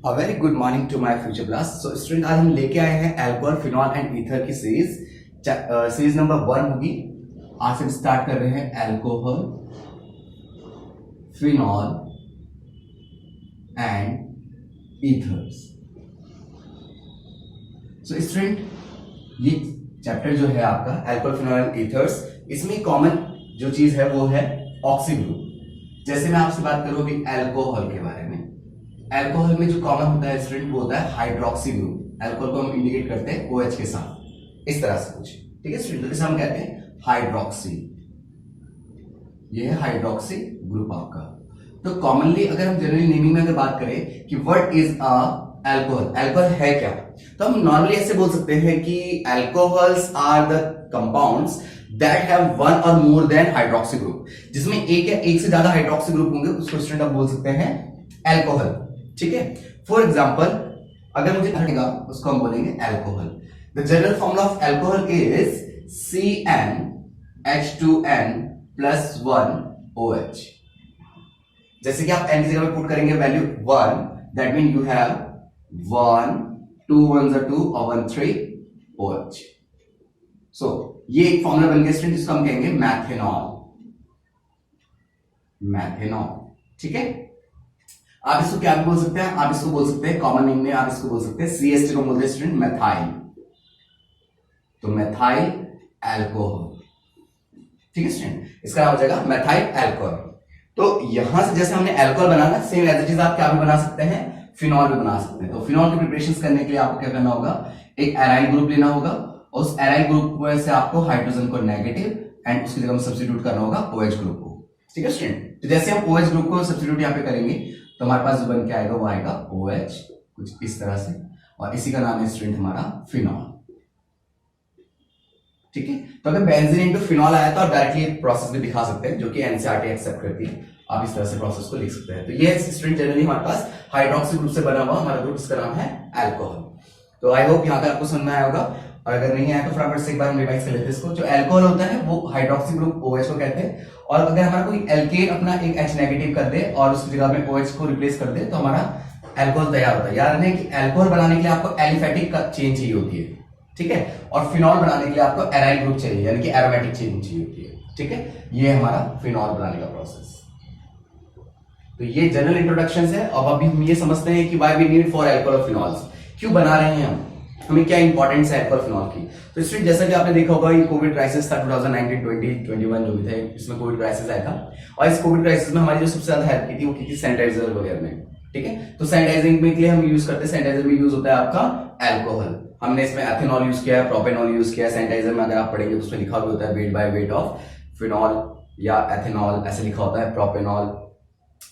A very good morning to my future class. So student, आज हम लेके आए हैं अल्कोहल, फिनॉल एंड ईथर की सीरीज नंबर 1 होगी। आज हम स्टार्ट कर रहे हैं alcohol, phenol and ethers. So student, ये चैप्टर जो है आपका अल्कोहल, फिनॉल एंड ईथर्स, इसमें कॉमन जो चीज है वो है ऑक्सी ग्रुप। जैसे मैं आपसे बात करूं अभी अल्कोहल के बारे में, अल्कोहल में जो कॉमन होता है स्टूडेंट वो होता है हाइड्रोक्सी ग्रुप। अल्कोहल को हम इंडिकेट करते हैं OH के साथ, इस तरह से कुछ, ठीक है स्टूडेंट। तो इसे हम कहते हैं हाइड्रोक्सी। ये है हाइड्रोक्सी ग्रुप आपका। तो कॉमनली अगर हम जनरली नेमिंग में अगर बात करें कि what is a alcohol, alcohol है क्या, तो हम नॉर्मली ऐसे बोल सकते हैं कि alcohols are the compounds that have one or more then hydroxy group. जिसमें एक या एक से ज्यादा हाइड्रोक्सी ग्रुप होंगे उसको स्टूडेंट आप बोल सकते हैं अल्कोहल, ठीक है। फॉर एग्जाम्पल, अगर मुझे हटेगा उसको हम बोलेंगे alcohol. The general formula of alcohol is CnH2n + 1OH। जैसे कि आप n की जगह पे पुट करेंगे value 1, that mean you have 1, 2 1s are 2 और 1 3 OH। सो ये एक फॉर्मूला बन गया स्टूडेंट, जिसको हम कहेंगे मैथेनॉल। मैथेनॉल, ठीक है। आप इसको क्या बोल सकते हैं, आप इसको बोल सकते हैं कॉमन नेम में, आप इसको बोल सकते हैं CH3 को बोलते हैं स्टूडेंट मेथाइल। तो मेथाइल अल्कोहल, ठीक है स्टूडेंट, इसका नाम हो जाएगा मेथाइल अल्कोहल। तो यहां से जैसे हमने अल्कोहल बनाना, सेम एज इट इज आप क्या भी बना सकते हैं, फिनॉल भी बना सकते हैं। तो फिनॉल की प्रिपरेशन करने के लिए आपको क्या करना होगा, एक एराइल ग्रुप लेना होगा, और उस एराइल ग्रुप में से आपको हाइड्रोजन को नेगेटिव एंड उसकी जगह में सब्स्टिट्यूट करना होगा OH ग्रुप को, ठीक है स्टूडेंट। तो जैसे हम OH ग्रुप को सब्स्टिट्यूट यहाँ पे करेंगे तो हमारे पास जो बन के आएगा वो आएगा OH, कुछ इस तरह से, और इसी का नाम है स्टूडेंट हमारा फिनॉल, ठीक है। तो अगर बेंजीन इनटू फिनॉल आया तो आप डायरेक्टली प्रोसेस भी दिखा सकते हैं, जो कि एनसीईआरटी एक्सेप्ट करती है। आप इस तरह से प्रोसेस को लिख सकते हैं। तो ये स्टूडेंट जनरली हमारे पास हाइड्रोक्सी ग्रुप से बना हुआ हमारा ग्रुप, इसका नाम है अल्कोहल। तो आई होप यहाँ तक आपको समझ में आया होगा, और अगर नहीं आया तो फटाफट से एक बार हम रिवाइज कर लेते हैं इसको। जो अल्कोहल होता है वो हाइड्रोक्सी ग्रुप OH को कहते हैं, और अगर हमारा कोई एल्केन अपना एक H नेगेटिव कर दे और उसकी जगह में OH को रिप्लेस कर दे तो हमारा अल्कोहल तैयार होता है। याद रखना कि अल्कोहल बनाने के लिए आपको एलिफेटिक चेन चाहिए होती है, ठीक है, और फिनॉल बनाने के लिए आपको एराइल ग्रुप चाहिए, यानी कि एरोमेटिक चेन चाहिए होती है, ठीक है। ये हमारा फिनॉल बनाने का प्रोसेस। तो ये जनरल इंट्रोडक्शन है। अब अभी हम ये समझते हैं कि why we need for alcohol और फिनॉल्स, क्यों बना रहे हैं हम, हमें क्या इंपॉर्टेंस है अल्कोहल फिनॉल की। तो स्टूडेंट, जैसा कि आपने देखा होगा, ये कोविड क्राइसिस था 2019, 20, 21 जो भी थे, इसमें कोविड क्राइसिस आया था, और इस कोविड क्राइसिस में हमारी जो सबसे ज्यादा हेल्प की थी वो की थी सैनिटाइजर वगैरह में, ठीक है। तो सैनिटाइजिंग के लिए हम यूज करते हैं, सैनिटाइजर में यूज होता है आपका अल्कोहल। हमने इसमें एथेनॉल यूज किया है, प्रोपेनॉल यूज किया है। सैनिटाइजर में अगर आप पढ़ेंगे तो उसमें लिखा भी होता है weight by weight of phenol या एथेनॉल, ऐसे लिखा होता है। प्रोपेनॉल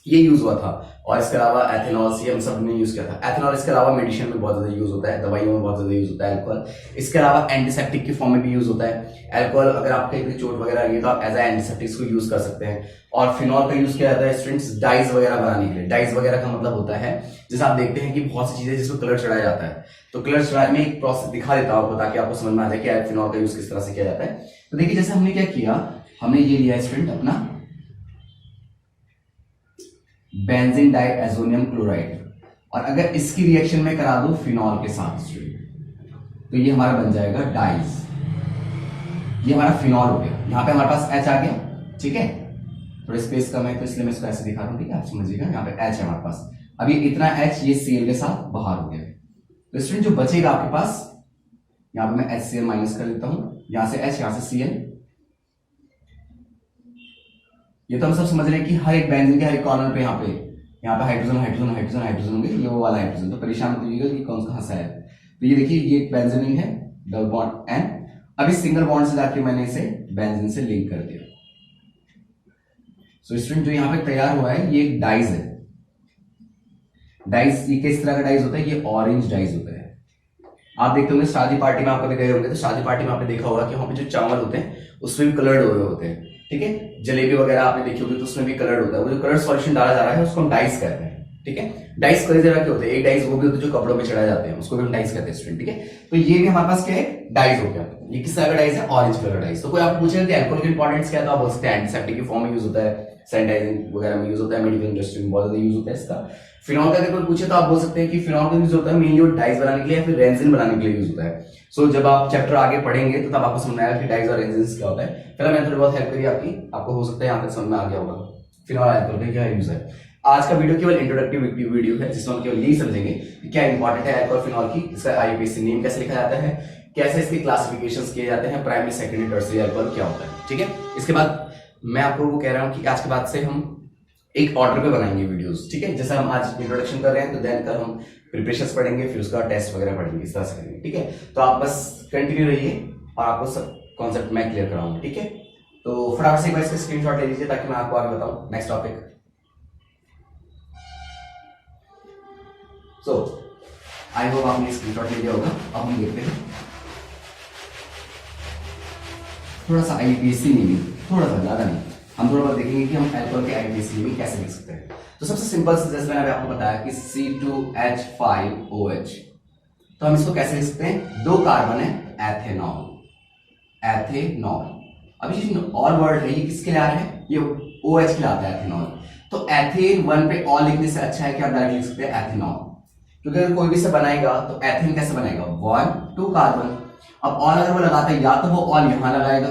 ये यूज हुआ था, और इसके अलावा एथेनॉल ये हम सब ने यूज किया था। एथेनॉल इसके अलावा मेडिसिन में बहुत ज्यादा यूज होता है, दवाइयों में बहुत ज्यादा यूज होता है अल्कोहल। इसके अलावा एंटीसेप्टिक की फॉर्म में भी यूज होता है अल्कोहल। अगर आपके कोई चोट वगैरह आई है तो आप एज एंटीसेप्टिक्स को यूज कर सकते हैं। और फिनॉल का यूज किया जाता है स्टूडेंट्स डाइज वगैरह बनाने के लिए। डाइज वगैरह का मतलब होता है, जैसे आप देखते हैं कि बहुत सी चीजें जिसको कलर चढ़ाया जाता है, तो कलर चढ़ाने में एक प्रोसेस दिखा देता हूं आपको, ताकि आपको समझ में आ जाए कि फिनॉल का यूज किस तरह से किया जाता है। तो देखिए, जैसे हमने क्या किया, हमने ये लिया स्टूडेंट अपना बेंजीन डाइएज़ोनियम क्लोराइड, और अगर इसकी रिएक्शन में करा दो फिनॉल के साथ स्टूडेंट, तो ये हमारा बन जाएगा डाइज। ये हमारा फिनॉल हो गया। यहां पे हमारे पास H आ गया, ठीक है। थोड़ा स्पेस कम है तो इसलिए मैं इसको ऐसे दिखा रहा हूं, ठीक है, आप समझिएगा। यहाँ पे H है हमारे पास, अभी इतना H ये Cl के साथ बाहर हो गया। तो स्टूडेंट, जो बचेगा आपके पास, यहां पे मैं HCl माइनस कर लेता हूं, यहां से H, यहां से Cl। ये तो हम सब समझ रहे हैं कि हर एक बेंजीन के हर एक कॉर्नर पे यहाँ पे हाइड्रोजन हाइड्रोजन हाइड्रोजन हाइड्रोजन होंगे, ये वो वाला हाइड्रोजन। तो परेशान मत होइएगा कि कौन सा है। तो ये देखिए, ये बेंजीन है, डबल बॉन्ड N। अभी सिंगल बॉन्ड से जाके मैंने इसे बेंजीन से लिंक कर दिया। सो स्टूडेंट, जो यहाँ पे तैयार हुआ है ये एक डाइज है। डाइज ये किस तरह का डाइज होता है, ये ऑरेंज डाइज होता है। आप देखते होंगे शादी पार्टी में आप कभी गए होंगे, तो शादी पार्टी में आपने देखा होगा कि वहां पे जो चावल होते हैं उसमें भी कलर्ड हुए होते हैं, ठीक है। जलेबी वगैरह आपने देखी होगी तो उसमें भी कलर्ड होता है। वो जो कलर सॉल्यूशन डाला जा रहा है उसको हम डाइस कहते हैं, ठीक है। डाइस कई तरह के होते हैं, एक डाइस वो भी होते हैं जो कपड़ों पे चढ़ाए जाते हैं, उसको भी हम डाइस कहते हैं स्टूडेंट, ठीक है। तो ये भी हमारे पास क्या है, डाइस हो गया। ये किस तरह का डाइस है, ऑरेंज कलर डाइस। तो कोई आपको पूछेगा कि अल्कोहल की इंपॉर्टेंस क्या है, तो आप बोल सकते हैं एंटीसेप्टिक की फॉर्म में यूज होता है, सैनिटाइजिंग वगैरह में यूज होता है, मेडिकल इंडस्ट्री में बहुत ज्यादा यूज होता है इसका। फिनॉल का अगर कोई पूछे तो आप बोल सकते हैं कि फिनॉल का यूज होता है मेनली डाइज बनाने के लिए या फिर रेंजिन बनाने के लिए यूज होता है। सो जब आप चैप्टर आगे पढ़ेंगे तो तब आपको समझ में आएगा कि डाइज और रेंजिन क्या होता है। पहले मैंने थोड़ी बहुत हेल्प करी आपकी, आपको हो सकता है यहाँ तक समझ में आ गया होगा फिनॉल अल्कोहल का क्या यूज है। आज का वीडियो केवल इंट्रोडक्टिव वीडियो है जिसमें हम केवल यही समझेंगे कि क्या इंपॉर्टेंट है अल्कोहल फिनॉल की, इसका आईयूपीएसी नेम कैसे लिखा जाता है, कैसे इसके क्लासिफिकेशंस किए जाते हैं, प्राइमरी सेकेंडरी टर्सरी अल्कोहल क्या होता है। ठीक है, इसके बाद मैं आपको वो कह रहा हूँ कि आज के बाद से हम एक ऑर्डर पे बनाएंगे वीडियोस। ठीक है, जैसे हम आज इंट्रोडक्शन कर रहे हैं तो देन कल हम प्रिपरेशंस पढ़ेंगे, फिर उसका टेस्ट वगैरह पढ़ेंगे, इस तरह से करेंगे। ठीक है, तो आप बस कंटिन्यू रहिए और आपको सब कॉन्सेप्ट मैं क्लियर कराऊंगा। ठीक है, तो फटाफट से एक बार इसका स्क्रीनशॉट ले लीजिए ताकि मैं आपको आगे बताऊं next topic. So I hope आपने स्क्रीनशॉट ले लिया होगा। अब हम देखते हैं थोड़ा सा आईयूपीएसी नेमिंग, थोड़ा सा ज्यादा नहीं, हम थोड़ा बहुत देखेंगे कि हम अल्कोहल के आईयूपीएसी नेमिंग कैसे लिख सकते हैं। तो सबसे सिंपल से जैसे मैंने आपको बताया कि C2H5OH, तो हम इसको कैसे लिख सकते हैं, 2 कार्बन है एथेनॉल, एथेनॉल। अभी जो ऑल वर्ड है ये किसके लिए आ रहा है, ये OH के लिए आता है एथेनॉल। तो एथेन 1 पे ऑल लिखने से अच्छा है कि आप डायरेक्ट लिख सकते हैं एथेनॉल, क्योंकि अगर कोई भी से बनाएगा तो एथेन कैसे बनेगा, 1 2 कार्बन। अब ऑल अगर वो लगाता है या तो वो ऑल यहां लगाएगा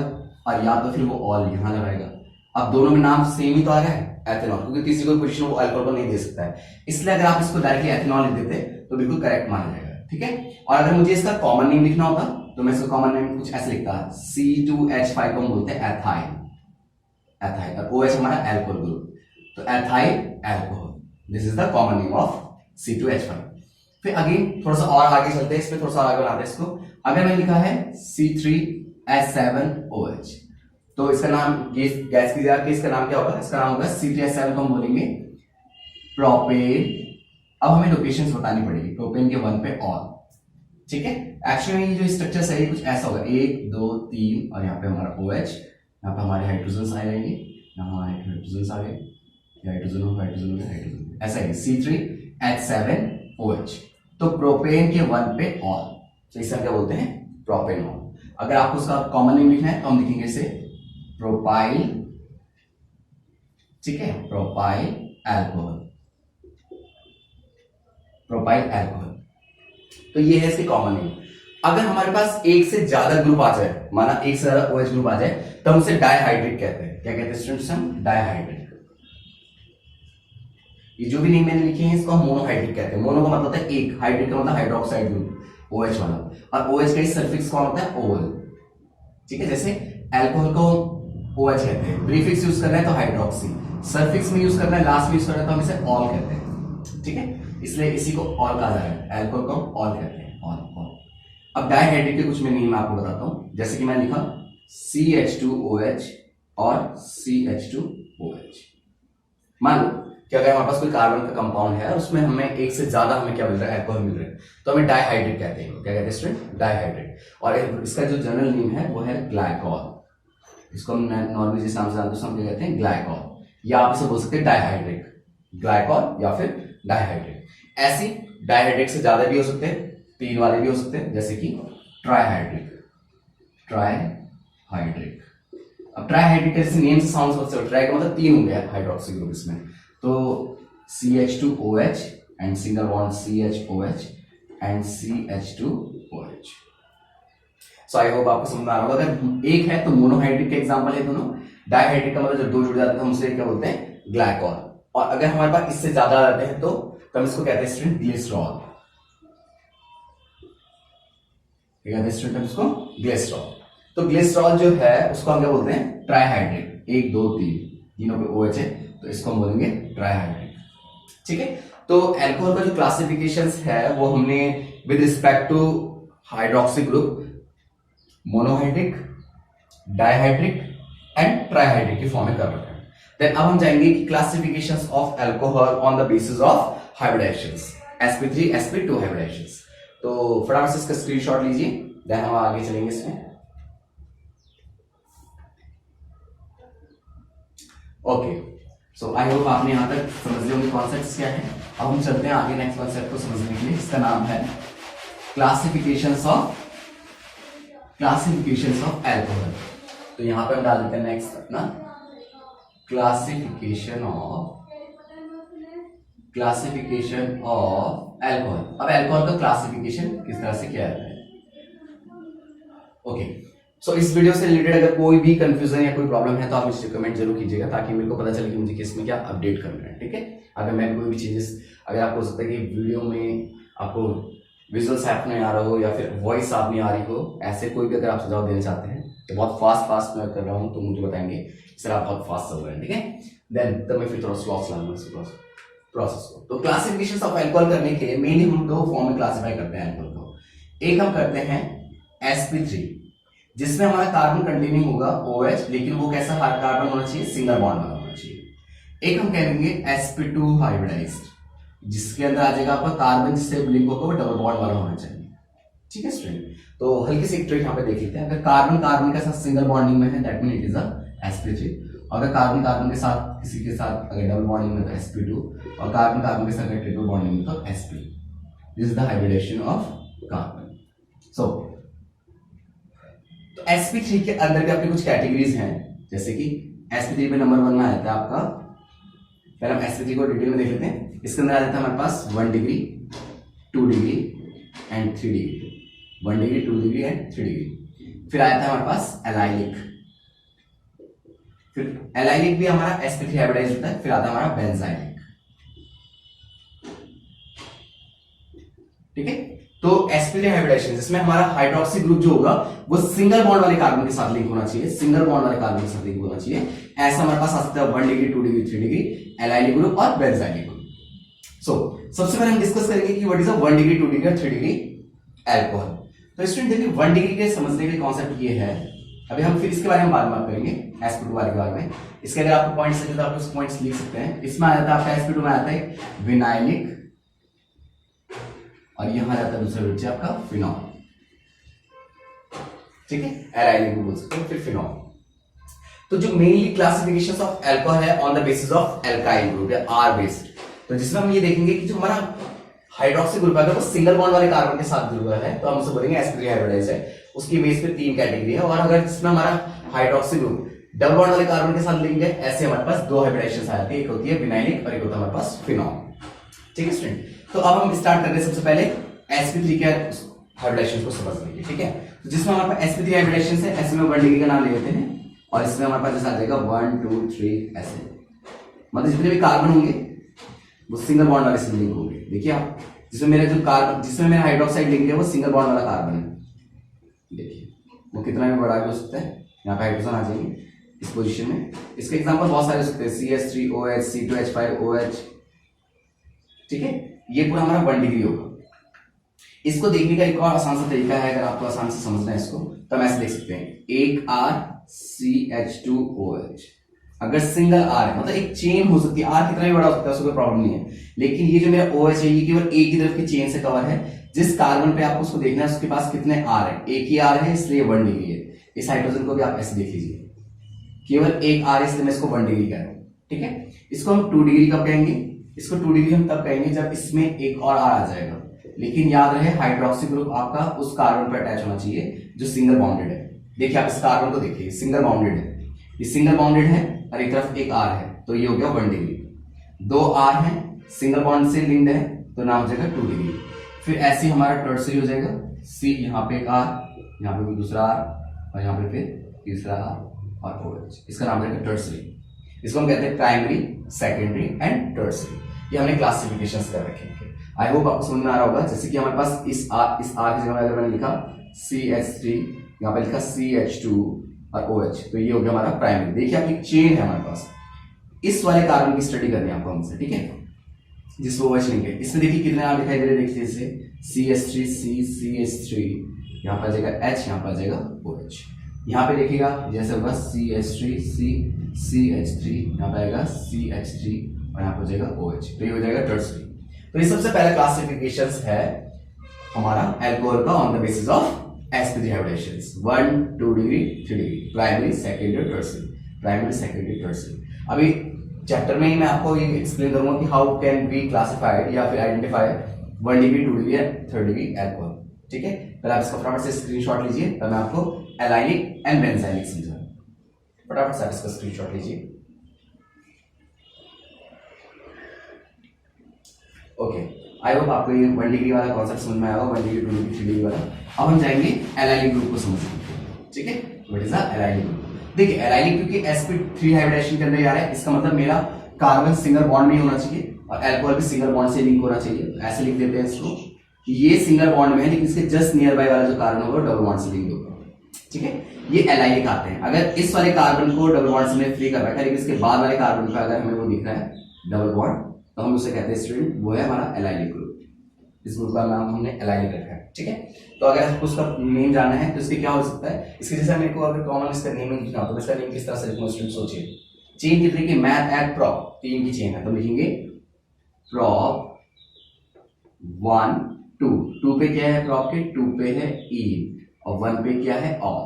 और या तो फिर वो ऑल यहां लगाएगा। अब दोनों में नाम सेम ही तो आ रहा है एथेनॉल, क्योंकि तीसरी कोई पोजीशन वो अल्कोहल को नहीं दे सकता है, इसलिए अगर आप इसको डायरेक्टली एथेनॉल लिख देते तो बिल्कुल करेक्ट माना जाएगा। ठीक है, और अगर मुझे इसका कॉमन नेम लिखना होता तो मैं इसका कॉमन नेम कुछ ऐसे लिखता, C2H5 को हम बोलते हैं एथाइल, एथाइल, और OH हमारा अल्कोहल ग्रुप, तो ethyl alcohol, this is the common name of C2H5। फिर अगेन थोड़ा सा और आगे चलते हैं, इसमें थोड़ा सा आगे बनाते हैं इसको। अगर मैंने लिखा है C3H7OH, तो इसका नाम गैस कीजिएगा कि इसका नाम क्या होगा, इसका नाम होगा C3H7 को हम बोलेंगे प्रोपेन। अब हमें लोकेशंस बतानी पड़ेगी, प्रोपेन के 1 पे ऑल। ठीक है, एक्चुअली ये जो स्ट्रक्चर है ये कुछ ऐसा होगा, 1 2 3 और यहाँ पे हमारा OH, यहाँ पे हमारे हाइड्रोजन आ जाएंगे, यहाँ हाइड्रोजन आ गए, हाइड्रोजन ऐसा है C3H7OH। तो प्रोपेन के 1 पे ऑल, तो इसे क्या बोलते हैं, प्रोपेनॉल। अगर आपको उसका कॉमन नेम लिखना है तो हम लिखेंगे इसे प्रोपाइल। ठीक है, प्रोपाइल अल्कोहल, प्रोपाइल अल्कोहल। तो ये है इसके कॉमन नेम। अगर हमारे पास एक से ज्यादा ग्रुप आ जाए, माना एक से ज्यादा OH ग्रुप आ जाए, तो हम उसे डाइहाइड्रेट कहते हैं। क्या कहते हैं स्टूडेंट्स, हम डाइहाइड्रेट। ये जो भी नेम मैंने लिखे हैं इसको हम मोनोहाइड्रेट कहते हैं। मोनो का मतलब होता है एक, हाइड्रेट का मतलब हाइड्रोक्साइड ग्रुप OH वाला, और OH का सल्फिक्स कौन होता है, OL। ठीक है, जैसे अल्कोहल को OH कहते हैं, प्रीफिक्स यूज कर रहे हैं तो हाइड्रोक्सी, सल्फिक्स में यूज करना है, लास्ट में यूज कर रहे हैं तो हम इसे ऑल कहते हैं। ठीक है, इसलिए इसी को ऑल कहा जा रहा है, अल्कोहल को ऑल कहते हैं, ऑल ऑल। अब डाइहाइड्रेट के कुछ मैं नेम आपको बताता हूं, जैसे कि मैंने लिखा CH2OH और CH2OH। मान लो कि अगर हमारे पास कोई कार्बन का कंपाउंड है और उसमें हमें एक से ज्यादा हमें क्या मिल रहा है, अल्कोहल मिल रहा है, तो हमें डाइहाइड्रेट कहते हैं। क्या कहते हैं स्टूडेंट, डाइहाइड्रेट। और इसका जो जनरल नेम है वो है ग्लाइकॉल, इसको हम नॉर्मली जिस नाम से जानते हैं हम क्या कहते हैं, ग्लाइकॉल, या आप इसे बोल सकते हैं डाइहाइड्रेट, ग्लाइकॉल या फिर डाइहाइड्रेट। ऐसी डाइहाइड्रेट से ज्यादा भी हो सकते हैं, 3 वाले भी हो सकते हैं, जैसे कि ट्राइहाइड्रेट, ट्राइहाइड्रेट। अब ट्राइहाइड्रेट जैसे नेम से साउंड समझते हो, ट्राई का मतलब 3 हो गया हाइड्रोक्सी ग्रुप इसमें, तो CH2OH and single bond CHOH and CH2OH। So I hope आपको समझ में आ रहा होगा। अगर एक है तो मोनोहाइड्रेट का एग्जांपल है दोनों, डाइहाइड्रेट का मतलब जब 2 जुड़ जाते हैं हम उसे क्या बोलते हैं, ग्लाइकॉल। और अगर हमारे पास इससे ज्यादा आ जाते हैं तो हम इसको कहते हैं स्टूडेंट ग्लिसरॉल। क्या कहते हैं स्टूडेंट इसको, ग्लिसरॉल। तो ग्लिसरॉल जो है उसको हम क्या बोलते हैं, ट्राइहाइड्रेट, 1 2 3 तीनों पे OH है तो इसको हम बोलेंगे ट्राइहाइड्रेट। ठीक है, तो अल्कोहल का जो क्लासिफिकेशंस है वो हमने with respect to hydroxy group monohydric, dihydric and trihydric की फॉर्म में कर रखा है। देन अब हम जाएंगे कि classifications of alcohol on the basis of hybridisations, sp3 sp2 hybridisations. तो फटाफट से इसका स्क्रीनशॉट लीजिए, देन हम आगे चलेंगे इसमें। ओके, सो आई होप आपने यहां तक समझ लिया होंगे कॉन्सेप्ट्स क्या है। अब हम चलते हैं आगे नेक्स्ट कॉन्सेप्ट को समझने के लिए, इसका नाम है क्लासिफिकेशंस ऑफ अल्कोहल। तो यहां पे हम डाल देते हैं नेक्स्ट अपना क्लासिफिकेशन ऑफ एल्कोहल। अब एल्कोहल का क्लासिफिकेशन किस तरह से किया जाता है। ओके, सो इस वीडियो से रिलेटेड अगर कोई भी कंफ्यूजन या कोई प्रॉब्लम है तो आप मुझे कमेंट जरूर कीजिएगा, ताकि मेरे को पता चले कि मुझे किस में क्या अपडेट करना है। ठीक है, अगर मैं कोई भी चेंजेस, अगर आपको हो सकता है कि वीडियो में आपको विजुअल्स ऐप नहीं आ रहा हो या फिर वॉइस आप नहीं आ रही हो, ऐसे कोई भी अगर आप सुझाव देना चाहते हैं तो बहुत फास्ट मैं कर रहा हूँ तो मुझे बताएंगे सर आप बहुत फास्ट चल रहे हैं। ठीक है, देन तब मैं फिर थोड़ा स्लॉस लाऊंगा प्रोसेस को। तो क्लासिफिकेशन ऑफ अल्कोहल करने के लिए मेनली हम दो फॉर्म में क्लासिफाई करते हैं अल्कोहल को। एक हम करते हैं sp3, जिसमें हमारा कार्बन कंटेनिंग होगा OH, लेकिन वो कैसा कार्बन होना चाहिए, सिंगल बॉन्ड वाला होना चाहिए। एक हम कहेंगे sp2 हाइब्रिडाइज्ड, जिसके अंदर आ जाएगा आपका कार्बन जिससे लिंक होगा वो डबल बॉन्ड वाला होना चाहिए। ठीक है स्टूडेंट, तो हल्की सी ट्रिक यहाँ पे देख लेते हैं। अगर कार्बन कार्बन के साथ सिंगल बॉन्डिंग में है that mean it is a sp3। अगर कार्बन कार्बन के साथ किसी के साथ अगर डबल बॉन्डिंग में तो sp2, और कार्बन कार्बन के साथ अगर ट्रिपल बॉन्डिंग में तो sp। This is the hybridisation of carbon. So तो sp3 के अंदर भी अपनी कुछ कैटेगरीज हैं, जैसे कि sp3 पे नंबर 1 में आता है आपका, पहले हम sp3 को डिटेल में देख लेते हैं। इसके अंदर आ जाता है हमारे पास 1 degree, 2 degree and 3 degree. 1 degree, 2 degree and 3 degree. फिर आया था हमारे पास एलाइलिक, फिर एलाइलिक भी हमारा sp3 हाइब्रिडाइज होता है। फिर आता है हमारा बेंजाइलिक। ठीक है, तो sp3 हाइब्रिडाइजेशन जिसमें हमारा हाइड्रोक्सी ग्रुप जो होगा वो सिंगल बॉन्ड वाले कार्बन के साथ लिंक होना चाहिए, सिंगल बॉन्ड वाले कार्बन के साथ लिंक होना चाहिए। ऐसा हमारे पास आ सकता है 1 degree, 2 degree, 3 degree, allylic group और बेंजाइलिक ग्रुप। सो सबसे पहले हम डिस्कस करेंगे कि what is a 1 degree, 2 degree और 3 डिग्री अल्कोहल। तो स्टूडेंट देखिए 1 डिग्री के समझने के कॉन्सेप्ट ये है, अभी हम फिर इसके बारे में बात करेंगे sp2 वाले के बारे में। इसके अगर आपको पॉइंट्स चाहिए तो आप उस पॉइंट्स लिख सकते हैं। इसमें आ जाता है आपका sp2 में आता है विनाइलिक, और यहां जाता है दूसरा बच्चे आपका फिनॉल। ठीक है, एराइलिक भी बोल सकते हैं, फिर फिनॉल। तो जो मेनली क्लासिफिकेशन ऑफ अल्कोहल है on the basis of alkyl group या आर बेस्ड, तो जिसमें हम ये देखेंगे कि जो हमारा हाइड्रोक्सी ग्रुप है वो सिंगल बॉन्ड वाले कार्बन के साथ जुड़ा है तो हम उसे बोलेंगे sp3 हाइब्रिडाइज्ड है। उसकी बेस पे 3 कैटेगरी है, और अगर जिसमें हमारा हाइड्रोक्सी ग्रुप डबल बॉन्ड वाले कार्बन के साथ लिंक है, ऐसे हमारे पास 2 हाइब्रिडाइजेशन आ जाती है, एक होती है विनाइलिक और एक होता है हमारे पास फिनॉल। ठीक है स्टूडेंट, तो अब हम स्टार्ट कर रहे हैं सबसे पहले sp3 के हाइब्रिडाइजेशन को समझने के लिए। ठीक है, तो जिसमें हमारे पास sp3 हाइब्रिडाइजेशन है, ऐसे में 1 डिग्री का नाम ले लेते हैं, और इसमें हमारे पास जैसे आ जाएगा 1 2 3 ऐसे, मतलब जितने भी कार्बन होंगे वो सिंगल बॉन्ड वाले से लिंक होंगे। देखिए आप, जिसमें मेरा जो कार्बन, जिसमें मेरा हाइड्रोक्साइड लिंक है वो सिंगल बॉन्ड वाला कार्बन है। देखिए वो कितना भी बड़ा हो सकता है, यहाँ पे हाइड्रोजन आ जाएंगे इस पोजीशन में। इसके एग्जांपल बहुत सारे हो सकते हैं, CH3OH, C2H5OH। ठीक है, ये पूरा हमारा 1 डिग्री होगा। इसको देखने का एक और आसान सा तरीका है, अगर आपको आसान से समझना है इसको तो हम ऐसे देख सकते हैं, एक RCH2OH। अगर सिंगल R है, मतलब एक चेन हो सकती है, R कितना भी बड़ा हो सकता है, उसको कोई प्रॉब्लम नहीं है, लेकिन ये जो मेरा OH है ये केवल एक ही तरफ की चेन से कवर है। जिस कार्बन पे आपको उसको देखना है उसके पास कितने R है, एक ही R है, इसलिए 1 डिग्री है। इस हाइड्रोजन को भी आप ऐसे देख लीजिए, केवल एक R है, इसलिए मैं इसको 1 डिग्री कह रहा हूं। ठीक है, इसको हम 2 डिग्री कब कहेंगे, इसको 2 डिग्री हम तब कहेंगे जब इसमें एक और R आ जाएगा। लेकिन याद रहे हाइड्रोक्सी ग्रुप आपका उस कार्बन पर अटैच होना चाहिए जो सिंगल बॉन्डेड है। देखिए आप इस कार्बन को देखिए, सिंगल बॉन्डेड है, ये सिंगल बॉन्डेड है और एक तरफ एक R है, तो ये हो गया 1 डिग्री। 2 R है, सिंगल बॉन्ड से लिंक्ड है, तो नाम हो जाएगा 2 डिग्री। फिर ऐसे हमारा टर्सरी हो जाएगा, C यहाँ पे एक R, यहाँ पे भी दूसरा R, और यहाँ पे फिर तीसरा R और OH, इसका नाम है टर्सरी। इसको हम कहते हैं प्राइमरी, सेकेंडरी एंड टर्सरी। ये हमने क्लासिफिकेशंस कर रखे हैं। आई होप आपको समझ में आ रहा होगा। जैसे कि हमारे पास इस R की जगह अगर मैंने लिखा CH3, यहाँ पे लिखा CH2 और OH, तो ये हो गया हमारा प्राइमरी। देखिए आप एक चेन है हमारे पास, इस वाले कार्बन की स्टडी करनी है आपको हमसे। ठीक है, जिसको OH लिंक है, इसमें देखिए कितने नाम दिखाई दे रहे हैं, देखिए इसे CH3 CH3, यहाँ पर आ जाएगा H, यहाँ पर आ जाएगा OH। यहाँ पे देखिएगा जैसे होगा CH3 CH3, यहाँ पे आएगा CH3 और यहाँ पर हो जाएगा OH, तो ये हो जाएगा टर्सरी। तो ये सबसे पहला क्लासिफिकेशंस है हमारा अल्कोहल का on the basis of sp3 हाइब्रिडाइजेशंस, 1 2 degree 3 degree, primary, secondary, tertiary, primary, secondary, tertiary. अभी चैप्टर में ही मैं आपको ये एक्सप्लेन करूंगा कि हाउ कैन बी क्लासिफाइड या फिर identify 1 degree 2 degree and 3 degree alcohol. ठीक है, पहले आप इसका फटाफट से स्क्रीनशॉट लीजिए, तब मैं आपको एलाइलिक एंड बेंजाइलिक समझाऊंगा। फटाफट से आप इसका स्क्रीनशॉट लीजिए। ओके, आई होप आपको ये 1 डिग्री वाला कॉन्सेप्ट समझ में आया होगा, 1 डिग्री 2 डिग्री 3 डिग्री वाला। अब हम जाएंगे एलाइलिक ग्रुप को समझने, ठीक है। What is the allylic group? देखिए एलाइलिक क्योंकि sp3 हाइब्रिडाइजेशन के अंदर आ रहा है, इसका मतलब मेरा कार्बन सिंगल बॉन्ड में होना चाहिए और अल्कोहल भी सिंगल बॉन्ड से लिंक होना चाहिए। ऐसे लिख देते हैं इसको, ये सिंगल बॉन्ड में है लेकिन इसके जस्ट नियर बाय वाला जो कार्बन होगा डबल बॉन्ड से लिंक होगा, ठीक है। ये एलाइलिक आते हैं। अगर इस वाले कार्बन को डबल बॉन्ड से मैंने फ्री कर रखा है लेकिन इसके बाद वाले कार्बन पे अगर हमें वो दिख रहा है डबल बॉन्ड, तो हम उसे कहते हैं स्टूडेंट, वो है हमारा एलाइलिक ग्रुप। इस ग्रुप का नाम हमने एलाइलिक रखा है, ठीक है। तो अगर आपको उसका नेम जानना है तो इसके क्या हो सकता है, इसके जैसे मेरे को अगर कॉमन इसका नेम लिखना हो तो इसका नेम किस तरह से लिखूंगा स्टूडेंट, सोचिए। चेन कितने की, मैथ एट प्रॉप 3 की चेन है, तो लिखेंगे प्रॉप 1 2, 2 पे क्या है प्रॉप के, 2 पे है इन और 1 पे क्या है ol.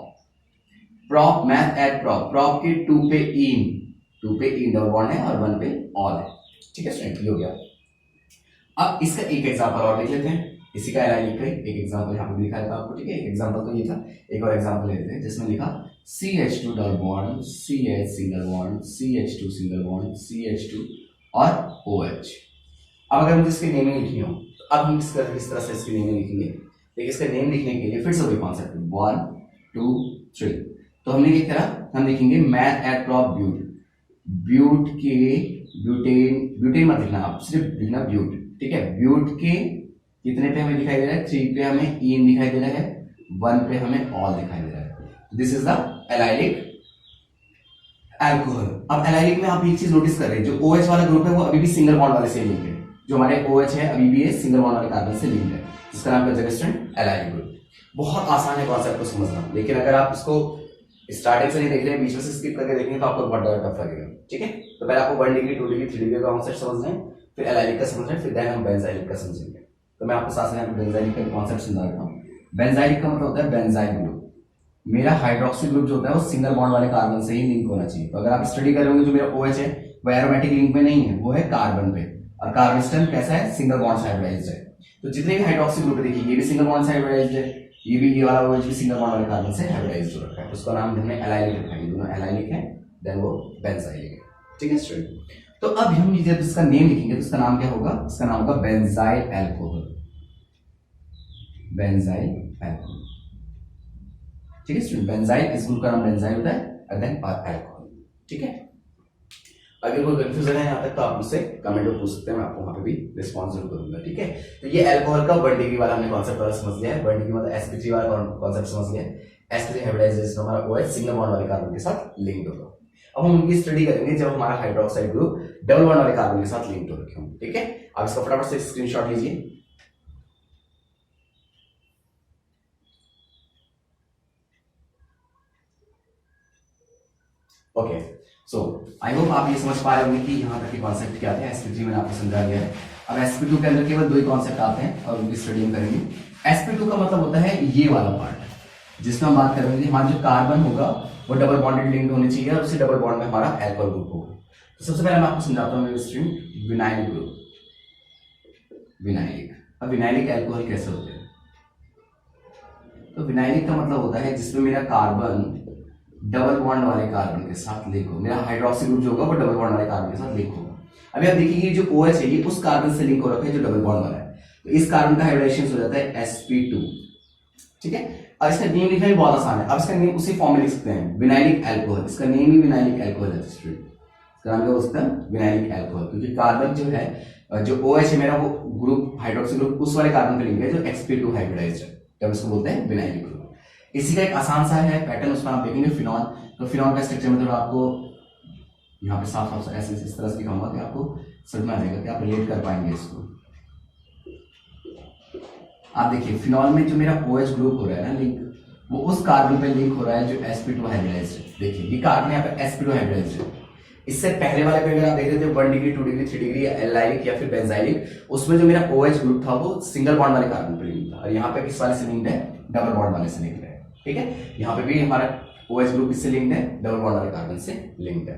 Prop meth at prop, prop के 2 पे इन, 2 पे इन डबल बॉन्ड है और 1 पे ऑल है, ठीक है स्टूडेंट, ये हो गया। अब इसका एक एग्जांपल और देख लेते हैं, इसी का एलाइलिक का एक एग्जांपल यहाँ पे भी दिखाया था आपको, ठीक है। एक एग्जांपल तो ये था, एक और एग्जांपल लेते हैं जिसमें लिखा CH2 double bond, CH single bond, CH2 single bond, CH2 और OH। अब अगर मुझे इसके नेमिंग लिखनी हो तो अब हम किस तरह से इसकी नेमिंग लिखेंगे। देखिए इसका नेम लिखने के लिए फिर से वही कॉन्सेप्ट 1 2 3, तो हमने क्या करा, हम लिखेंगे meth at prop but, but के ब्यूटेन, ब्यूटेन मत लिखना आप, सिर्फ लिखना ब्यूट, ठीक है। ब्यूट के कितने पे हमें दिखाई दे रहा है, 3 पे हमें इन दिखाई दे रहा है, 1 पे हमें ऑल दिखाई दे रहा है। This is the allylic alcohol. अब एलाइलिक में आप एक चीज नोटिस कर रहे हैं, जो OH वाला ग्रुप है वो अभी भी सिंगल बॉन्ड वाले से लिंक है, जो हमारे OH है अभी भी ये सिंगल बॉन्ड वाले कार्बन से लिंक है, जिसका नाम क्या है स्टूडेंट, एलाइलिक ग्रुप। बहुत आसान है कॉन्सेप्ट को समझना, लेकिन अगर आप इसको स्टार्टिंग से नहीं देख रहे हैं, बीच में से स्किप करके देखेंगे तो आपको बहुत ज्यादा टफ लगेगा, ठीक है। तो पहले आपको 1 डिग्री 2 डिग्री 3 डिग्री का कॉन्सेप्ट समझना है, फिर एलाइलिक का समझना है, फिर देन हम बेंजाइलिक का समझेंगे। तो मैं आपको साथ में बेंजाइलिक का कॉन्सेप्ट समझा देता हूँ। बेंजाइलिक का मतलब होता है बेंजाइल ग्रुप। मेरा हाइड्रोक्सी ग्रुप जो होता है वो सिंगल बॉन्ड वाले कार्बन से ही लिंक होना चाहिए। तो अगर आप स्टडी करोगे जो मेरा OH है वो एरोमेटिक लिंक में नहीं है, वो है कार्बन पे, और कार्बन कैसा है, सिंगल बॉन्ड से हाइब्रिडाइज्ड है। तो जितने भी हाइड्रोक्सी ग्रुप देखिए, ये भी सिंगल बॉन्ड से हाइब्रिडाइज्ड है, ये वाला OH भी सिंगल बॉन्ड वाले कार्बन से हाइब्रिडाइज्ड हो रखा है, उसका नाम हमने एलाइलिक रखा है। दोनों एलाइलिक है, देन वो बेंजाइलिक है, ठीक है स्टूडेंट। तो अब हम जब इसका नेम लिखेंगे तो इसका नाम क्या होगा, इसका नाम होगा बेंजाइल अल्कोहल, बेंजाइल अल्कोहल, ठीक है स्टूडेंट। बेंजाइल, इस ग्रुप का नाम बेंजाइल होता है, और देन अल्कोहल, ठीक है। अगर कोई कंफ्यूजन है यहाँ तक तो आप मुझसे कमेंट में पूछ सकते हैं, मैं आपको वहां पे भी रिस्पॉन्स जरूर करूंगा, ठीक है। तो ये अल्कोहल का 1 डिग्री वाला हमने कॉन्सेप्ट वाला समझ लिया है, 1 डिग्री मतलब sp3 वाला कॉन्सेप्ट समझ लिया है। sp3 हाइब्रिडाइजेशन हमारा OH सिंगल बॉन्ड वाले कार्बन के साथ लिंक्ड होगा। अब हम उनकी स्टडी करेंगे जब हमारा हाइड्रोक्साइड ग्रुप डबल बॉन्ड वाले कार्बन के साथ लिंक्ड हो रखे होंगे, ठीक है। आप इसका फटाफट से स्क्रीनशॉट लीजिए। ओके, सो आई होप आप ये समझ पा रहे होंगे कि यहाँ तक के कॉन्सेप्ट क्या थे। sp3 मैंने आपको समझा दिया है। अब sp2 के अंदर केवल 2 ही कॉन्सेप्ट आते हैं और उनकी स्टडी हम करेंगे। sp2 का मतलब होता है ये वाला पार्ट जिसमें हम बात करेंगे हमारा जो कार्बन होगा वो डबल बॉन्डेड लिंक्ड होनी चाहिए और उसी डबल बॉन्ड में हमारा अल्कोहल ग्रुप होगा। तो सबसे पहले मैं आपको समझाता हूँ मेरे स्टूडेंट, विनाइल ग्रुप, विनाइलिक। अब विनाइलिक अल्कोहल कैसे होते हैं, तो विनाइलिक का मतलब होता है जिसमें मेरा कार्बन डबल बॉन्ड वाले कार्बन के साथ लिंक हो, मेरा हाइड्रोक्सी ग्रुप जो होगा वो डबल बॉन्ड वाले कार्बन के साथ लिंक होगा। अभी आप देखिए जो OH है ये उस कार्बन से लिंक हो रखा है जो डबल बॉन्ड वाला है, तो इस कार्बन का हाइब्रिडेशन हो जाता है sp2, ठीक है। और इसका नेम लिखना भी बहुत आसान है। अब इसका नेम उसी फॉर्म में लिख सकते हैं, विनाइलिक अल्कोहल। इसका नेम ही विनाइलिक अल्कोहल है स्टूडेंट, इसका नाम क्या हो सकता है, विनाइलिक अल्कोहल, क्योंकि कार्बन जो है जो OH है मेरा वो ग्रुप हाइड्रोक्सी ग्रुप उस वाले कार्बन पे लिंक है जो sp2 हाइब्रिडाइज्ड है, तब इसको बोलते हैं विनाइलिक ग्रुप। इसी का एक आसान सा है पैटर्न, उसमें आप देखेंगे फिनॉल। तो फिनॉल का स्ट्रक्चर मतलब आपको यहाँ पे साफ साफ ऐसे इस तरह से लिखाऊंगा कि आपको समझ में आ जाएगा कि आप रिलेट कर पाएंगे इसको। आप देखिए फिनॉल में जो मेरा OH ग्रुप हो रहा है ना लिंक, वो उस कार्बन पे लिंक हो रहा है जो sp2 हाइब्रिडाइज्ड है। देखिए ये कार्बन यहाँ पे sp2 हाइब्रिडाइज्ड है। इससे पहले वाले पे अगर आप देख रहे थे 1 डिग्री 2 डिग्री 3 डिग्री एलाइलिक या फिर बेंजाइलिक, उसमें जो मेरा OH ग्रुप था वो सिंगल बॉन्ड वाले कार्बन पे लिंक था, और यहाँ पे किस वाले से लिंक्ड है, डबल बॉन्ड वाले से लिंक्ड है, ठीक है। यहाँ पे भी हमारा OH ग्रुप इससे लिंक्ड है, डबल बॉन्ड वाले कार्बन से लिंक्ड है।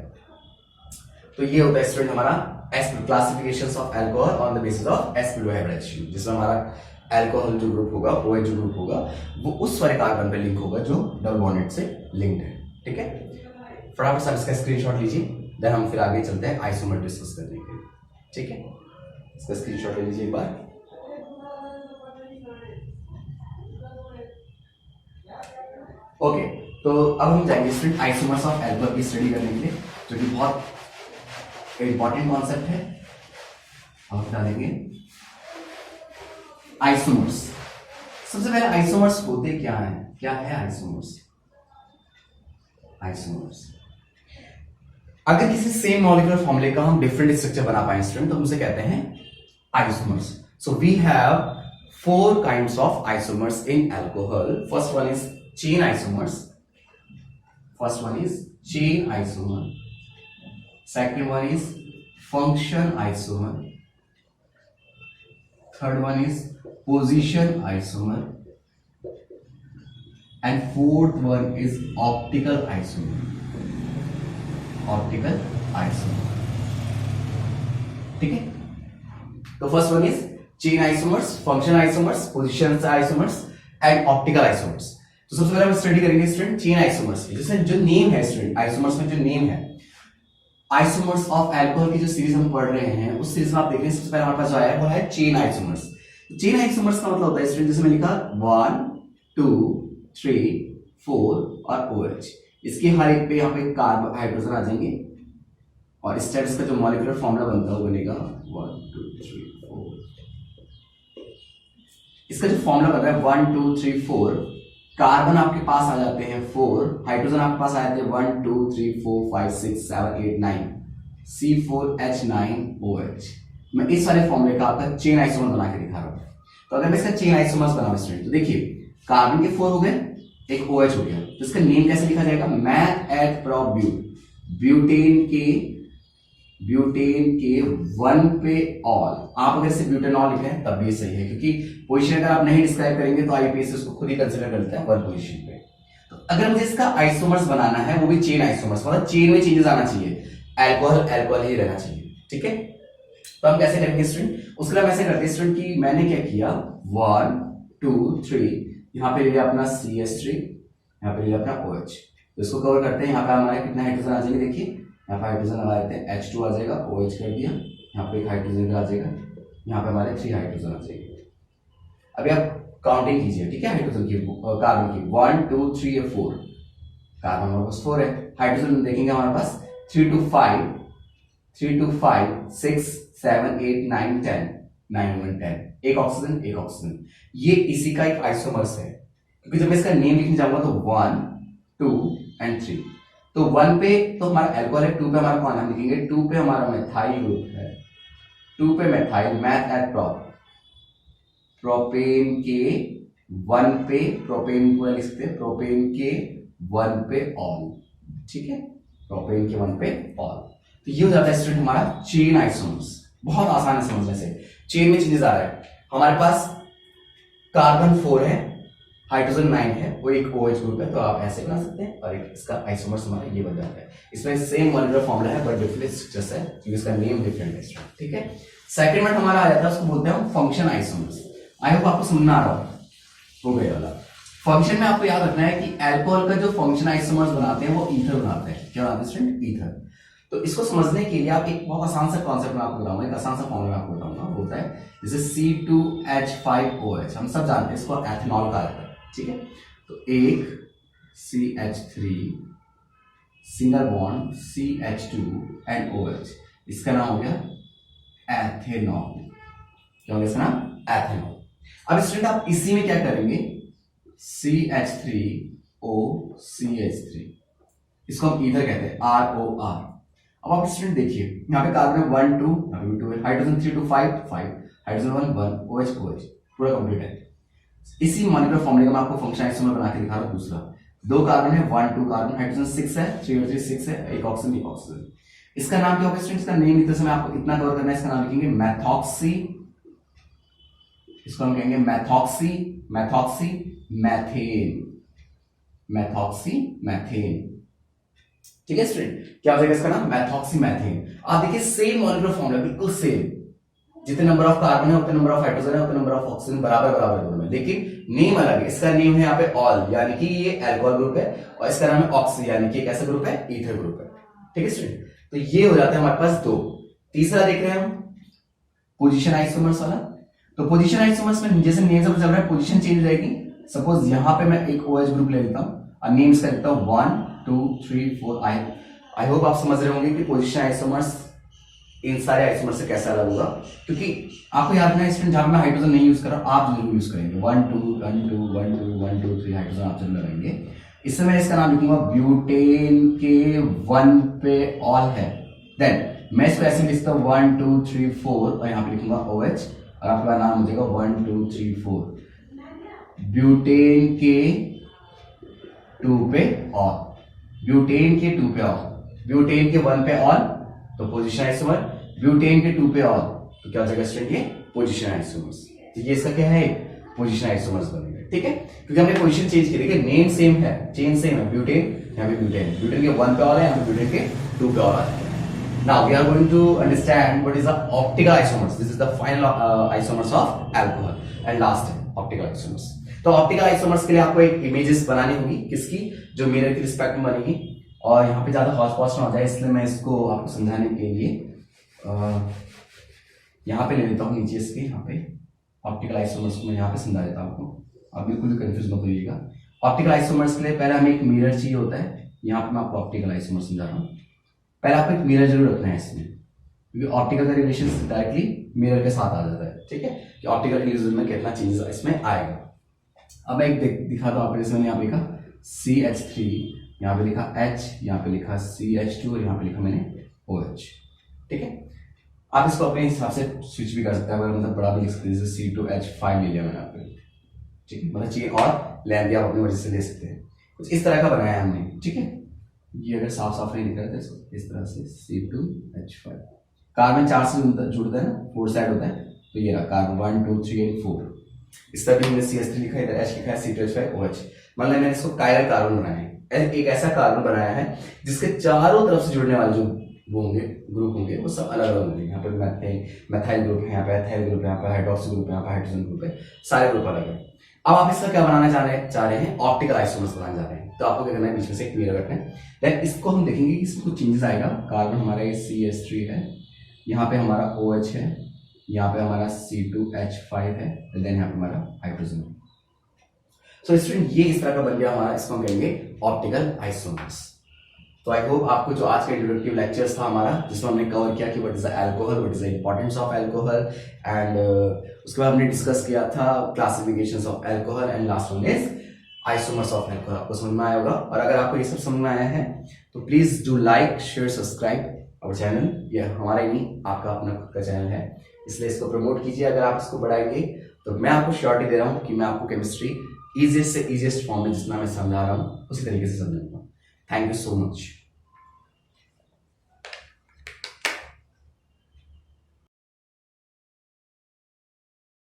तो ये होता है स्टूडेंट हमारा classifications of alcohol on the basis of sp2 hybridization, जिसमें हमारा अल्कोहल जो ग्रुप होगा, OH जो ग्रुप होगा वो उस वाले कार्बन पे लिंक होगा जो डबल बॉन्डेड से लिंक्ड है, ठीक है। फटाफट से इसका स्क्रीनशॉट लीजिए, देन हम फिर आगे चलते हैं आइसोमर डिस्कस करने के लिए, ठीक है। इसका स्क्रीनशॉट ले लीजिए एक बार। ओके, तो अब हम जाएंगे स्टूडेंट आइसोमर्स ऑफ एल्कोहल की स्टडी करने के लिए, जो कि बहुत इंपॉर्टेंट कॉन्सेप्ट है। हम बता देंगे आइसोमर्स। सबसे पहले आइसोमर्स होते क्या है? क्या है आइसोमर्स? आइसोमर्स अगर किसी सेम मॉलिक्यूलर फॉर्मूले का हम डिफरेंट स्ट्रक्चर बना पाए स्टूडेंट, तो हम उसे कहते हैं isomers. So we have 4 kinds of isomers in alcohol. First one is chain isomers. First one is chain isomer. Second one is function isomer. Third one is position isomer. And fourth one is optical isomer. Optical isomer. ठीक है? तो first one is chain isomers, function isomers, position isomers and optical isomers. तो सबसे पहले हम study करेंगे student chain isomers की, जिसमें जो नेम है स्टूडेंट आइसोमर्स में जो नेम है, आइसोमर्स ऑफ अल्कोहल की जो सीरीज हम पढ़ रहे हैं उस सीरीज में आप देख रहे हैं सबसे पहले हमारे पास जो आया है वो है चेन आइसोमर्स। चेन आइसोमर्स का मतलब होता है स्टूडेंट, जैसे मैं लिखा 1 2 3 4 और OH, इसके हर एक पे यहाँ पे कार्बन हाइड्रोजन आ जाएंगे और इस टाइप का जो मॉलिक्यूलर फॉर्मूला बनता है वो बनेगा 1 2 3 4। इसका जो फॉर्मूला बन रहा है 1 2 3 4, कार्बन आपके पास आ जाते हैं 4, हाइड्रोजन आपके पास आ जाते हैं 1 2 3 4 5 6 7 8 9, C4H9OH। मैं इस वाले फॉर्मूले का आपका चेन आइसोमर बना के दिखा रहा हूं। तो अगर मैं इसका चेन आइसोमर्स बनाऊं स्टूडेंट, तो देखिए कार्बन के 4 हो गए, एक OH हो गया, तो इसका नेम कैसे लिखा जाएगा? मैथ एट प्रोप ब्यूटेन के 1 पे ऑल। आप अगर इसे ब्यूटेनॉल लिख रहे हैं तब भी सही है, क्योंकि पोजीशन अगर आप नहीं डिस्क्राइब करेंगे तो आईपीएस उसको खुद ही कंसीडर करते हैं 1 पोजीशन पे। तो अगर मुझे इसका आइसोमर्स बनाना है, वो भी चेन आइसोमर्स, मतलब चेन में चेंजेस आना चाहिए, अल्कोहल अल्कोहल ही रहना चाहिए। ठीक है, तो हम कैसे करेंगे स्टूडेंट? उसके लिए हम ऐसे करते हैं स्टूडेंट कि मैंने क्या किया 1 2 3, यहाँ पे ले लिया अपना CH3, यहाँ पे ले लिया अपना OH। तो इसको कवर करते हैं। यहाँ पे हमारे कितने हाइड्रोजन आ जाएंगे? देखिए यहाँ पे हाइड्रोजन लगा देते हैं, H2 आ जाएगा, OH कर दिया, यहाँ पे एक हाइड्रोजन आ जाएगा, यहाँ पे हमारे 3 हाइड्रोजन आ जाएंगे। अभी आप काउंटिंग कीजिए, ठीक है, हाइड्रोजन की कार्बन की 1 2 3 या 4, कार्बन हमारे पास 4 है, हाइड्रोजन देखेंगे हमारे पास 3 to 5 6 7 8 9 10, 9 1 10, एक ऑक्सीजन। ये इसी का एक आइसोमर्स है, क्योंकि जब मैं इसका नेम लिखने जाऊंगा तो 1 2 एंड 3, तो 1 पे तो हमारा अल्कोहल है, 2 पे हमारा कौन है लिखेंगे, 2 पे हमारा मेथाइल ग्रुप है, 2 पे मेथाइल, मैथ एट प्रोपेन के 1 पे, प्रोपेन पूरा लिख सकते हैं, प्रोपेन के 1 पे ऑल। ठीक है, प्रोपेन के 1 पे ऑल। तो ये हो जाता है स्टूडेंट हमारा चेन आइसोमर्स। बहुत आसान है समझने से। चेन में चेंजेस आ रहा है, हमारे पास कार्बन 4 है, हाइड्रोजन 9 है, वो एक OH ग्रुप है, तो आप ऐसे बना सकते हैं, और एक इसका आइसोमर्स हमारा ये बन जाता है। इसमें सेम मॉलिक्यूलर फॉर्मूला है बट डिफरेंट स्ट्रक्चर्स है, क्योंकि इसका नेम डिफरेंट है। ठीक है, सेकंड में हमारा आ जाता है, उसको बोलते हैं हम फंक्शन आइसोमर्स। आई होप आपको समझ में आ रहा हो गया वाला। फंक्शन में आपको याद रखना है कि अल्कोहल का जो फंक्शन आइसोमर्स बनाते हैं वो ईथर बनाते हैं। क्या बनाते हैं स्टूडेंट? ईथर। तो इसको समझने के लिए आप एक बहुत आसान सा कॉन्सेप्ट मैं आपको बताऊंगा, एक आसान सा फॉर्मूला मैं आपको बताऊंगा, होता है जैसे C2H5OH, हम सब जानते हैं इसको एथेनॉल कहा जाता है। ठीक है, तो एक CH3 single bond CH2 and OH, इसका नाम हो गया एथेनॉल। क्या हो गया इसका नाम? एथेनॉल। अब स्टूडेंट आप इसी में क्या करेंगे, CH3O CH3, इसको हम ईथर कहते हैं, ROR। अब आप स्टूडेंट देखिए यहाँ पे कार्बन 1 2, यहाँ पे 2 है, हाइड्रोजन 3 to 5 5, हाइड्रोजन 1 1, OH पूरा कंप्लीट है। इसी मॉलिक्यूलर फॉर्मूले का मैं आपको फंक्शन आइसोमर बना के दिखा रहा हूँ। दूसरा 2 कार्बन है, 1 2 कार्बन, हाइड्रोजन 6 है, 3 और 3 6 है, एक ऑक्सीजन। इसका नाम क्या होगा स्टूडेंट? इसका नेम लिखते समय आपको इतना कवर करना है, इसका नाम लिखेंगे मैथॉक्सी, इसको हम कहेंगे मैथॉक्सी मैथेन। ठीक है स्टूडेंट, क्या हो जाएगा इसका नाम? मैथॉक्सी मैथेन। आप देखिए सेम मॉलिक्यूलर फॉर्मूला, बिल्कुल सेम, जितने नंबर ऑफ कार्बन है उतने नंबर ऑफ हाइड्रोजन है उतने नंबर ऑफ ऑक्सीजन, बराबर दोनों में, लेकिन नेम अलग है। इसका नेम है यहाँ पे ऑल, यानी कि ये अल्कोहल ग्रुप है, और इसका नाम है ऑक्सी, यानी कि एक ऐसा ग्रुप है, ईथर ग्रुप है। ठीक है स्टूडेंट, तो ये हो जाता है हमारे पास 2। तीसरा देख रहे हैं हम, पोजीशन आइसोमर्स वाला। तो पोजीशन आइसोमर्स में जैसे नेम से चल रहा है पोजीशन चेंज हो जाएगी। सपोज यहां पे मैं एक OH ग्रुप ले लेता हूं और नेम्स का लिखता हूं 1 2 3 4। आई होप आप समझ रहे होंगे कि पोजीशन आइसोमर्स इन सारे आइसोमर से कैसा अलग होगा, क्योंकि आपको याद है स्टूडेंट जहां मैं हाइड्रोजन नहीं यूज कर रहा हूं आप जरूर यूज करेंगे। 1 2 1 2 1 2 1 2 3 हाइड्रोजन आप जरूर लगाएंगे। इससे मैं इसका नाम लिखूंगा ब्यूटेन के 1 पे ऑल है। देन मैं इसको ऐसे लिखता हूं 1 2 3 4 और यहां पे लिखूंगा OH और आपका नाम हो जाएगा 1 2 3 4 ब्यूटेन के 2 पे ऑल, ब्यूटेन के 2 पे ऑल, ब्यूटेन के 1 पे ऑल तो पोजीशन आइसोमर, ब्यूटेन के 2 पे ऑल तो क्या हो जाएगा स्टूडेंट ये पोजीशन आइसोमर्स। तो ये इसका क्या है पोजीशन आइसोमर्स बनेगा, ठीक है, क्योंकि हमने पोजीशन चेंज की। देखिए नेम सेम है, चेन सेम है, ब्यूटेन यहाँ पे ब्यूटेन, ब्यूटेन के 1 पे ऑल है, यहाँ पे ब्यूटेन के 2 पे ऑल है। Now we are going to understand what is the optical isomers. This is the final isomers of alcohol and last है ऑप्टिकल आइसोमर्स। तो ऑप्टिकल आइसोमर्स के लिए आपको एक इमेजेस बनानी होगी, किसकी, जो मिरर की रिस्पेक्ट में बनेगी। और यहाँ पे ज्यादा हॉट पॉस्ट ना हो जाए इसलिए मैं इसको आपको समझाने के लिए यहाँ पे ले लेता हूँ नीचे इसके, यहाँ पे ऑप्टिकल आइसोमर्स को मैं यहाँ पे समझा देता हूँ आपको। आप बिल्कुल कंफ्यूज मत होइएगा। ऑप्टिकल आइसोमर्स के लिए पहले हमें एक मिरर चाहिए होता है। यहाँ पे मैं आपको ऑप्टिकल आइसोमर्स समझा रहा हूँ। पहले आपको एक मिरर जरूर रखना है इसमें, क्योंकि ऑप्टिकल का रिलेशन डायरेक्टली मिरर के साथ आ जाता है, ठीक है, कि ऑप्टिकल इल्यूजन में कितना चेंजेस इसमें आएगा। अब मैं एक दिखाता हूँ आपको। जैसे मैंने यहाँ पे लिखा CH3, यहाँ पे लिखा H, यहाँ पे लिखा CH2 और यहाँ पे लिखा मैंने OH, ठीक है। आप इसको अपने हिसाब से स्विच भी कर सकते हैं, अगर मतलब बड़ा भी लिख सकते हैं, जैसे C2H5 ले लिया मैंने आपको, ठीक है, मतलब चेन और लेंथ भी आप अपनी वजह से ले सकते हैं। कुछ इस तरह का बनाया है हमने, ठीक है। ये अगर साफ साफ नहीं दिख रहा है तो इस तरह से C2H5, कार्बन 4 से जुड़ता है ना, 4 साइड होता है, तो ये रहा कार्बन 1 2 3 एंड 4। इस तरह भी हमने CH3 लिखा है, इधर H लिखा है, C2H5 OH। मतलब मैंने इसको कायरल कार्बन बनाया है, एक ऐसा कार्बन बनाया है जिसके चारों तरफ से जुड़ने वाले जो वो होंगे ग्रुप होंगे वो सब अलग अलग होंगे। यहाँ पे मैथाइल ग्रुप है, यहाँ पे एथाइल ग्रुप है, यहाँ पे हाइड्रोक्सी ग्रुप है, यहाँ पे हाइड्रोजन ग्रुप है, सारे ग्रुप अलग है। अब आप इसका क्या बनाना चाह रहे हैं ऑप्टिकल आइसोमर्स बनाना चाह रहे हैं। तो आपको क्या करना है, बीच में से एक मिरर रखना है। देन इसको हम देखेंगे कि इसमें कुछ चेंजेस आएगा। कार्बन हमारा ये CH3 है, यहाँ पे हमारा OH है, यहाँ पे हमारा C2H5 है, देन यहाँ पे हमारा हाइड्रोजन है। सो स्टूडेंट ये इस तरह का बन गया हमारा, इसको हम कहेंगे ऑप्टिकल आइसोमर्स। तो आई होप आपको जो आज का इंट्रोडक्टिव लेक्चर्स था हमारा, जिसमें हमने कवर किया कि what is the alcohol, what is the importance of alcohol and उसके बाद हमने डिस्कस किया था classifications of alcohol and last one is isomers of alcohol. आपको समझ में आया होगा, और अगर आपको ये सब समझ में आया है तो please do like share subscribe our channel. ये हमारा ही नहीं, आपका अपना खुद का चैनल है, इसलिए इसको प्रमोट कीजिए। अगर आप इसको बढ़ाएंगे तो मैं आपको श्योरिटी दे रहा हूँ कि मैं आपको केमिस्ट्री इजीएस्ट से इजीएस्ट फॉर्म में जितना मैं समझा रहा हूँ उसी तरीके से समझाऊंगा। Thank you so much.